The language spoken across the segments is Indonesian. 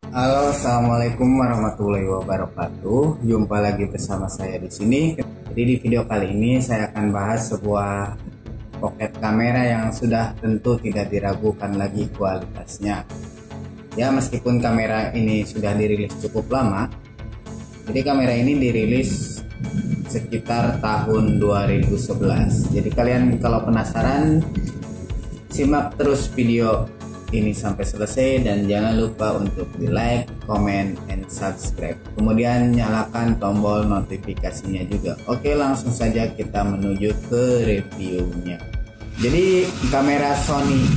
Halo, assalamualaikum warahmatullahi wabarakatuh. Jumpa lagi bersama saya di sini. Jadi di video kali ini saya akan bahas sebuah pocket kamera yang sudah tentu tidak diragukan lagi kualitasnya. Ya, meskipun kamera ini sudah dirilis cukup lama. Jadi kamera ini dirilis sekitar tahun 2011. Jadi kalian kalau penasaran, simak terus video ini sampai selesai dan jangan lupa untuk di like, comment, and subscribe. Kemudian nyalakan tombol notifikasinya juga. Oke, langsung saja kita menuju ke reviewnya. Jadi kamera Sony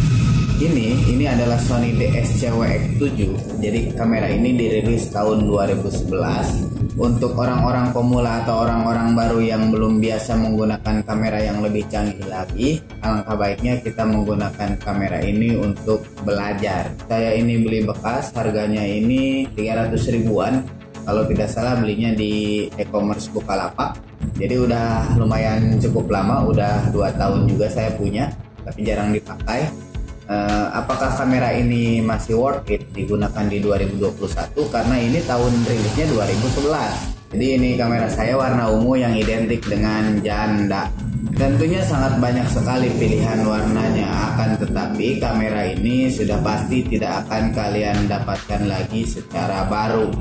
ini adalah Sony DSC-WX7. Jadi kamera ini dirilis tahun 2011 untuk orang-orang pemula atau orang-orang baru yang belum biasa menggunakan kamera yang lebih canggih lagi. Alangkah baiknya kita menggunakan kamera ini untuk belajar. Saya ini beli bekas, harganya ini 300 ribuan. Kalau tidak salah belinya di e-commerce Bukalapak. Jadi udah lumayan cukup lama, udah 2 tahun juga saya punya, tapi jarang dipakai. Apakah kamera ini masih worth it digunakan di 2021? Karena ini tahun rilisnya 2011. Jadi ini kamera saya warna ungu yang identik dengan janda. Tentunya sangat banyak sekali pilihan warnanya, akan tetapi kamera ini sudah pasti tidak akan kalian dapatkan lagi secara baru.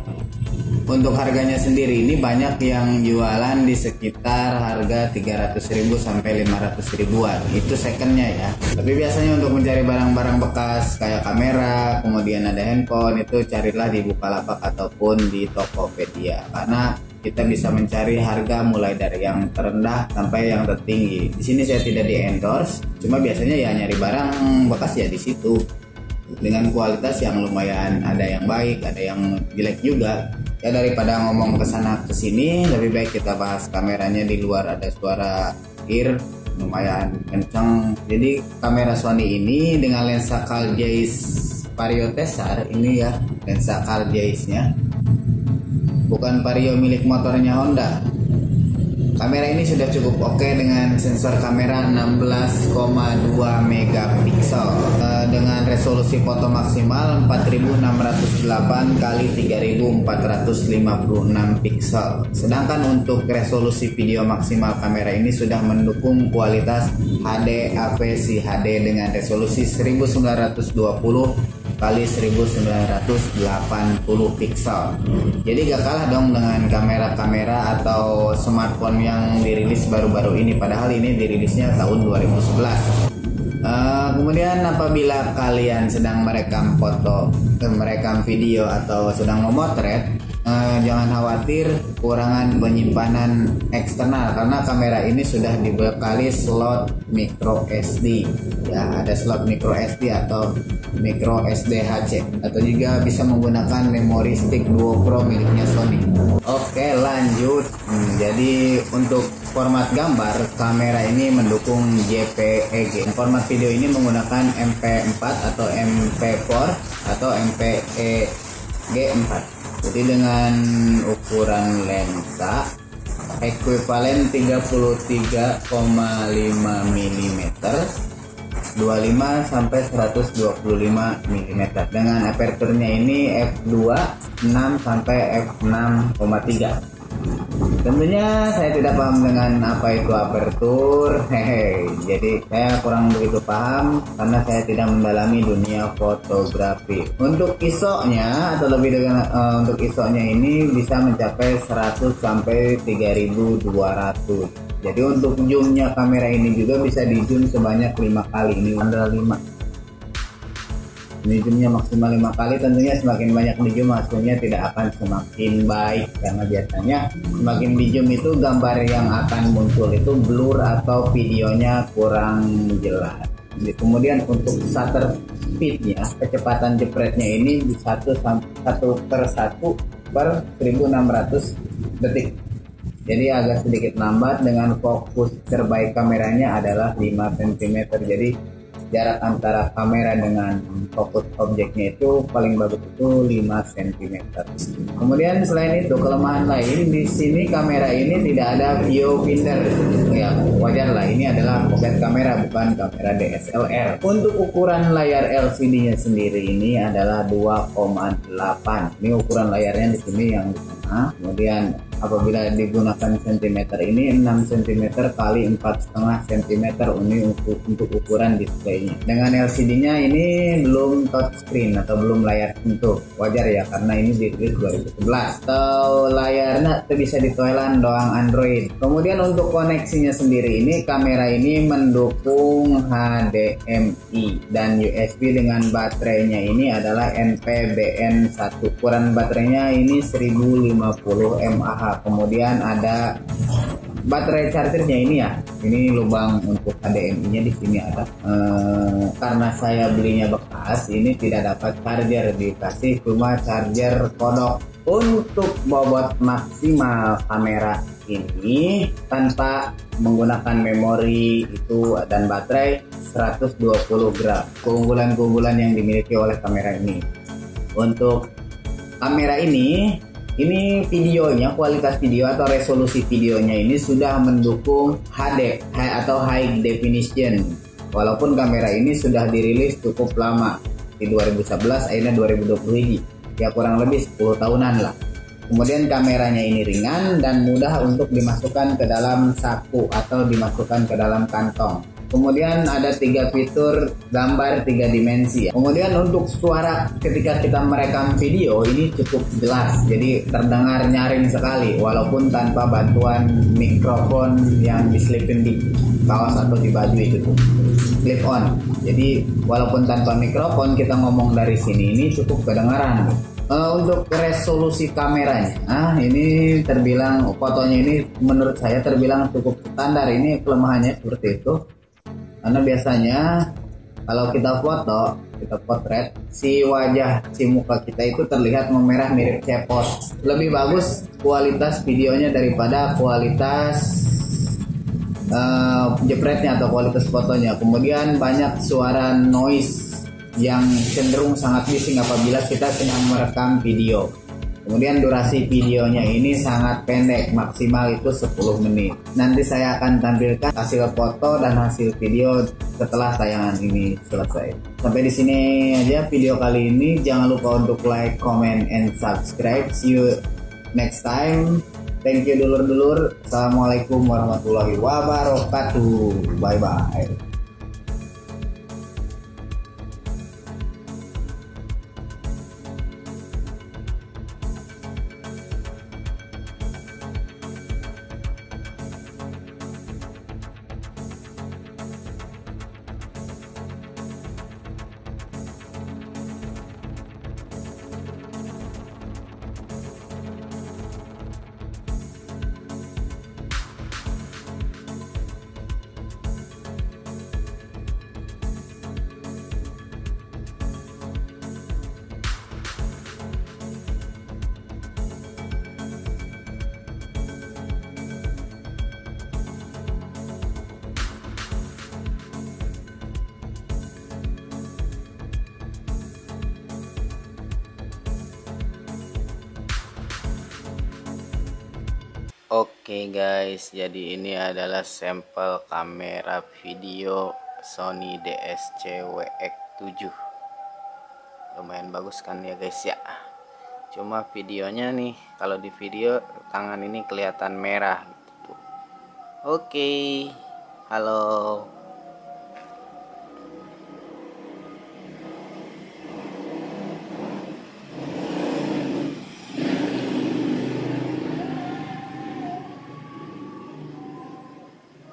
Untuk harganya sendiri ini banyak yang jualan di sekitar harga 300.000 sampai 500 ribuan. Itu secondnya ya. Tapi biasanya untuk mencari barang-barang bekas kayak kamera, kemudian ada handphone, itu carilah di Bukalapak ataupun di Tokopedia. Karena kita bisa mencari harga mulai dari yang terendah sampai yang tertinggi. Di sini saya tidak di endorse, cuma biasanya ya nyari barang bekas ya di situ. Dengan kualitas yang lumayan, ada yang baik, ada yang jelek juga. Ya daripada ngomong kesana kesini, lebih baik kita bahas kameranya. Di luar ada suara ear lumayan kencang. Jadi kamera Sony ini dengan lensa Carl Zeiss Vario Tessar ini ya, lensa Carl Zeiss-nya, bukan Vario milik motornya Honda. Kamera ini sudah cukup oke dengan sensor kamera 16,2 megapiksel dengan resolusi foto maksimal 4608 x 3456 piksel. Sedangkan untuk resolusi video maksimal kamera ini sudah mendukung kualitas HD AVC HD dengan resolusi 1920 kali 1980 piksel. Jadi gak kalah dong dengan kamera-kamera atau smartphone yang dirilis baru-baru ini, padahal ini dirilisnya tahun 2011. Kemudian apabila kalian sedang merekam foto, merekam video atau sedang memotret, jangan khawatir kekurangan penyimpanan eksternal karena kamera ini sudah dibekali slot micro SD. Ya, ada slot micro SD atau micro SDHC, atau juga bisa menggunakan memory stick Duo Pro miliknya Sony. Oke, lanjut. Jadi untuk format gambar, kamera ini mendukung JPEG. Format video ini menggunakan MP4 atau MP4 atau MPEG 4. Jadi dengan ukuran lensa ekuivalen 33,5 mm 25 sampai 125 mm dengan aperturnya ini f2 6 sampai f6,3. Tentunya saya tidak paham dengan apa itu apertur, jadi saya kurang begitu paham karena saya tidak mendalami dunia fotografi. Untuk ISO-nya atau lebih dengan untuk ISO-nya ini bisa mencapai 100 sampai 3200. Jadi untuk zoomnya kamera ini juga bisa di zoom sebanyak 5 kali. Ini ada 5. Ini zoomnya maksimal 5 kali. Tentunya semakin banyak di zoom hasilnya tidak akan semakin baik, karena biasanya semakin di zoom itu gambar yang akan muncul itu blur atau videonya kurang jelas. Jadi, kemudian untuk shutter speednya, kecepatan jepretnya ini di 1 per 1 per 1600 detik. Jadi agak sedikit lambat dengan fokus terbaik kameranya adalah 5 cm. Jadi jarak antara kamera dengan fokus objeknya itu paling bagus itu 5 cm. Kemudian selain itu kelemahan lain di sini, kamera ini tidak ada viewfinder. Ya wajar lah, ini adalah pocket kamera bukan kamera DSLR. Untuk ukuran layar LCD-nya sendiri ini adalah 2,8. Ini ukuran layarnya di sini yang di tengah. Kemudian apabila digunakan cm ini 6 cm kali 4,5 cm ini untuk ukuran displaynya. Dengan LCD-nya ini belum touchscreen atau belum layar sentuh, wajar ya karena ini dirilis 2011. Atau layarnya bisa ditoilan doang Android. Kemudian untuk koneksinya sendiri ini, kamera ini mendukung HDMI dan USB dengan baterainya ini adalah NPBN1. Ukuran baterainya ini 1050 mAh. Kemudian ada baterai chargernya ini ya, ini lubang untuk HDMI-nya di sini ada. Karena saya belinya bekas, ini tidak dapat charger, dikasih cuma charger kodok. Untuk bobot maksimal kamera ini tanpa menggunakan memori itu dan baterai 120 gram. Keunggulan-keunggulan yang dimiliki oleh kamera ini. Untuk kamera ini videonya, kualitas video atau resolusi videonya ini sudah mendukung HD atau High Definition. Walaupun kamera ini sudah dirilis cukup lama, di 2011 akhirnya 2020, ya kurang lebih 10 tahunan lah. Kemudian kameranya ini ringan dan mudah untuk dimasukkan ke dalam saku atau dimasukkan ke dalam kantong. Kemudian ada 3 fitur gambar 3 dimensi. Kemudian untuk suara ketika kita merekam video ini cukup jelas, jadi terdengar nyaring sekali walaupun tanpa bantuan mikrofon yang diselipin di kaos atau di baju itu tuh, clip on. Jadi walaupun tanpa mikrofon kita ngomong dari sini ini cukup kedengaran. Untuk resolusi kameranya, ini terbilang fotonya ini menurut saya terbilang cukup standar. Ini kelemahannya seperti itu. Karena biasanya kalau kita foto, kita potret, si wajah, si muka kita itu terlihat memerah mirip cepot. Lebih bagus kualitas videonya daripada kualitas jepretnya atau kualitas fotonya. Kemudian banyak suara noise yang cenderung sangat bising apabila kita sedang merekam video. Kemudian durasi videonya ini sangat pendek, maksimal itu 10 menit. Nanti saya akan tampilkan hasil foto dan hasil video setelah tayangan ini selesai. Sampai di sini aja video kali ini. Jangan lupa untuk like, comment, and subscribe. See you next time. Thank you dulur-dulur. Assalamualaikum warahmatullahi wabarakatuh. Bye-bye. Oke guys, jadi ini adalah sampel kamera video Sony DSC-WX7. Lumayan bagus kan ya guys ya. Cuma videonya nih, kalau di video tangan ini kelihatan merah gitu. Oke, halo.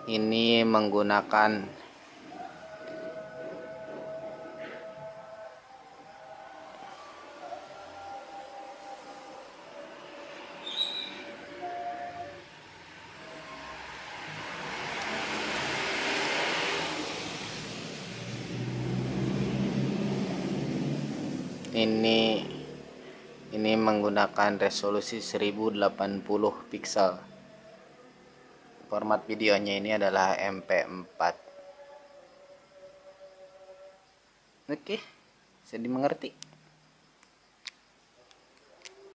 Ini menggunakan ini menggunakan resolusi 1080 pixel. Format videonya ini adalah MP4. Oke, bisa dimengerti.